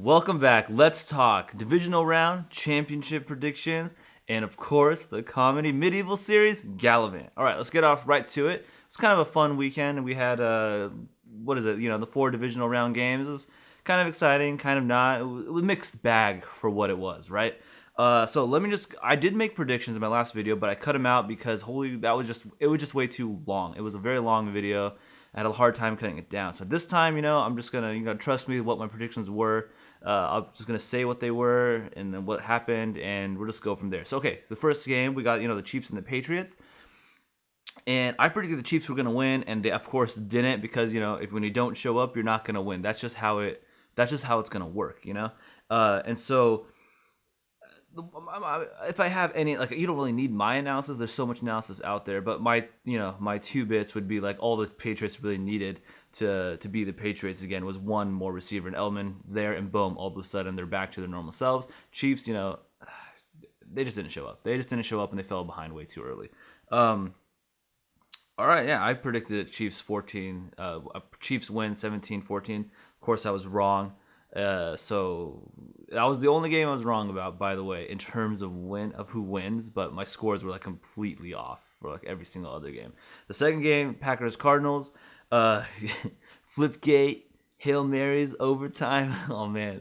Welcome back. Let's talk divisional round, championship predictions, and of course the comedy medieval series Galavant. All right, let's get off right to it. It's kind of a fun weekend. We had what is it? The four divisional round games. It was kind of exciting, kind of not. It was a mixed bag for what it was, right? So let me just. I did make predictions in my last video, but I cut them out because it was just way too long. It was a very long video. I had a hard time cutting it down. So this time, I'm just gonna trust me what my predictions were. I'm just gonna say what they were and then what happened, and we'll just go from there. So okay, the first game we got the Chiefs and the Patriots, and I predicted the Chiefs were gonna win, and they of course didn't because if when you don't show up, you're not gonna win. That's just how it's gonna work. And so if I have any, like, you don't really need my analysis. There's so much analysis out there, but my two bits would be like all the Patriots really needed to be the Patriots again was one more receiver, and Elman's there, and boom, all of a sudden they're back to their normal selves. Chiefs, they just didn't show up. They just didn't show up, and they fell behind way too early. All right, yeah, I predicted Chiefs 14, Chiefs win 17-14. Of course, I was wrong. So that was the only game I was wrong about, by the way, in terms of who wins. But my scores were like completely off for like every single other game. The second game, Packers Cardinals, Flipgate, Hail Marys, overtime. Oh man,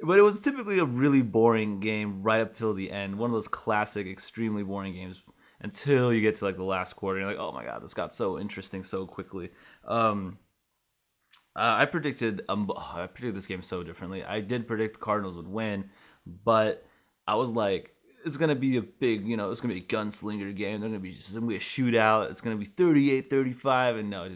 but it was typically a really boring game right up till the end. One of those classic, extremely boring games until you get to like the last quarter. You're like, oh my god, this got so interesting so quickly. I predicted this game so differently. I did predict the Cardinals would win, but I was like, it's gonna be a big, it's gonna be a gunslinger game. It's gonna be a shootout. It's gonna be 38-35, and no, it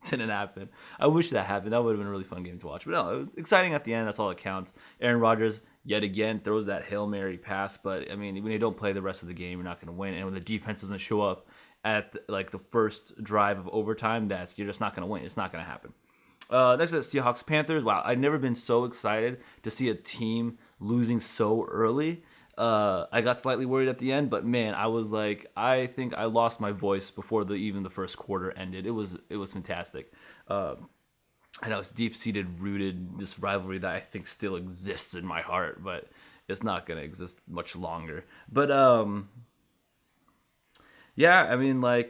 didn't happen. I wish that happened. That would have been a really fun game to watch. But no, it was exciting at the end. That's all that counts. Aaron Rodgers yet again throws that Hail Mary pass, but I mean, when you don't play the rest of the game, you're not gonna win. And when the defense doesn't show up at like the first drive of overtime, you're just not going to win. It's not going to happen. Next is Seahawks Panthers. Wow, I've never been so excited to see a team losing so early. I got slightly worried at the end, but man, I was like, I think I lost my voice before even the first quarter ended. It was fantastic. I know it's deep-seated, rooted this rivalry that I think still exists in my heart, but it's not going to exist much longer. But yeah, I mean, I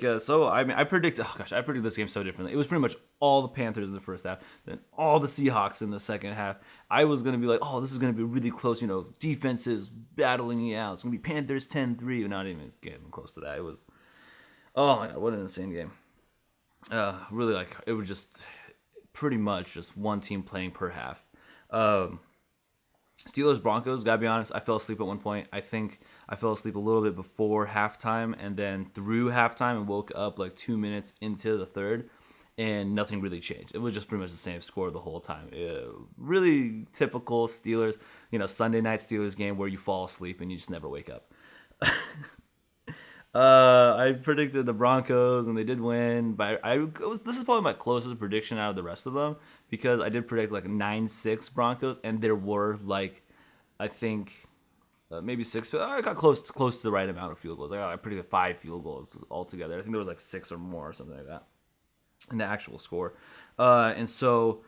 predict. Oh gosh, I predicted this game so differently. It was pretty much all the Panthers in the first half, then all the Seahawks in the second half. I was gonna be like, oh, this is gonna be really close. Defenses battling it out. It's gonna be Panthers 10-3, but not even getting close to that. It was, oh my god, what an insane game. Really, like, it was just pretty much just one team playing per half. Steelers Broncos. Gotta be honest, I fell asleep at one point. I think I fell asleep a little bit before halftime and then through halftime and woke up like 2 minutes into the third, and nothing really changed. It was just pretty much the same score the whole time. Really typical Steelers, Sunday night Steelers game where you fall asleep and you just never wake up. I predicted the Broncos and they did win, but this is probably my closest prediction out of the rest of them because I did predict like 9-6 Broncos, and there were like, I think, maybe six. I got close to the right amount of field goals. I predicted 5 field goals altogether. I think there was like 6 or more or something like that in the actual score. And so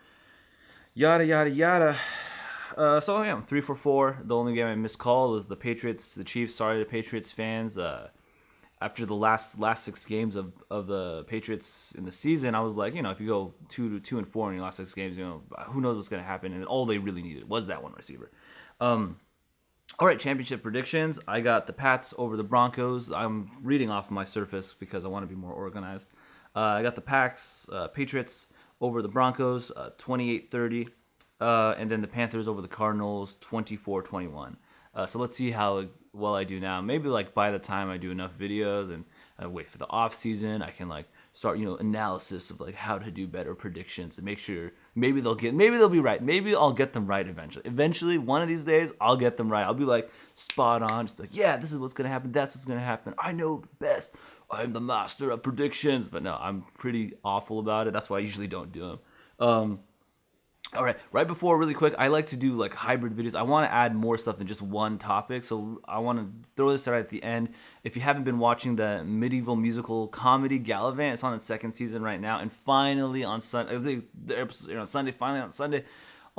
yada yada yada. So yeah, I'm 3 for 4. The only game I miscalled was the Chiefs. Sorry to Patriots fans. After the last 6 games of the Patriots in the season, I was like, if you go 2-4 in your last 6 games, who knows what's going to happen? And all they really needed was that one receiver. All right, championship predictions. I got the Pats over the Broncos. I'm reading off my Surface because I want to be more organized. I got the Patriots over the Broncos, 28-30. And then the Panthers over the Cardinals, 24-21. So let's see how well I do now. Maybe like by the time I do enough videos and I wait for the off season, I can like start analysis of like how to do better predictions and make sure maybe they'll be right. Maybe I'll get them right eventually. Eventually, one of these days, I'll get them right. I'll be like spot on, just like, yeah, this is what's gonna happen. That's what's gonna happen. I know the best. I'm the master of predictions. But no, I'm pretty awful about it. That's why I usually don't do them. All right before, really quick, I like to do like hybrid videos. I want to add more stuff than just one topic, so I want to throw this right at the end. If you haven't been watching the medieval musical comedy Galavant, it's on its second season right now, and finally on Sunday, finally on Sunday,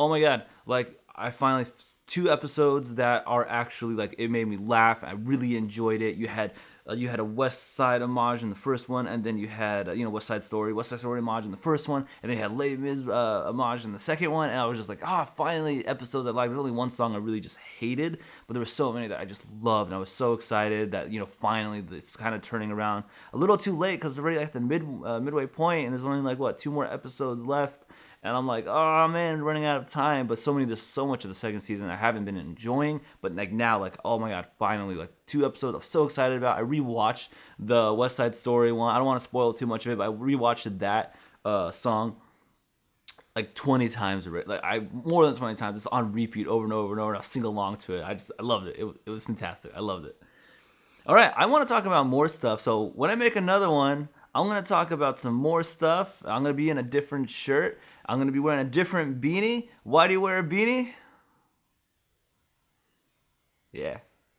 Oh my god! Like I finally two episodes that are actually like it made me laugh. I really enjoyed it. You had a West Side homage in the first one, and then you had West Side Story homage in the first one, and then you had Les Mis homage in the second one. And I was just like, finally episodes I like. There's only one song I really just hated, but there were so many that I just loved, and I was so excited that finally it's kind of turning around. A little too late because it's already like the midway point, and there's only like what, two more episodes left. And I'm like, oh man, running out of time. But there's so much of the second season I haven't been enjoying. But like now, like, oh my god, finally, like two episodes I'm so excited about. I rewatched the West Side Story one. I don't want to spoil too much of it, but I rewatched that song like 20 times already. Like more than 20 times. It's on repeat over and over and over. And I'll sing along to it. I loved it. It was fantastic. I loved it. All right, I want to talk about more stuff. So when I make another one, I'm going to talk about some more stuff. I'm going to be in a different shirt. I'm going to be wearing a different beanie. Why do you wear a beanie? Yeah.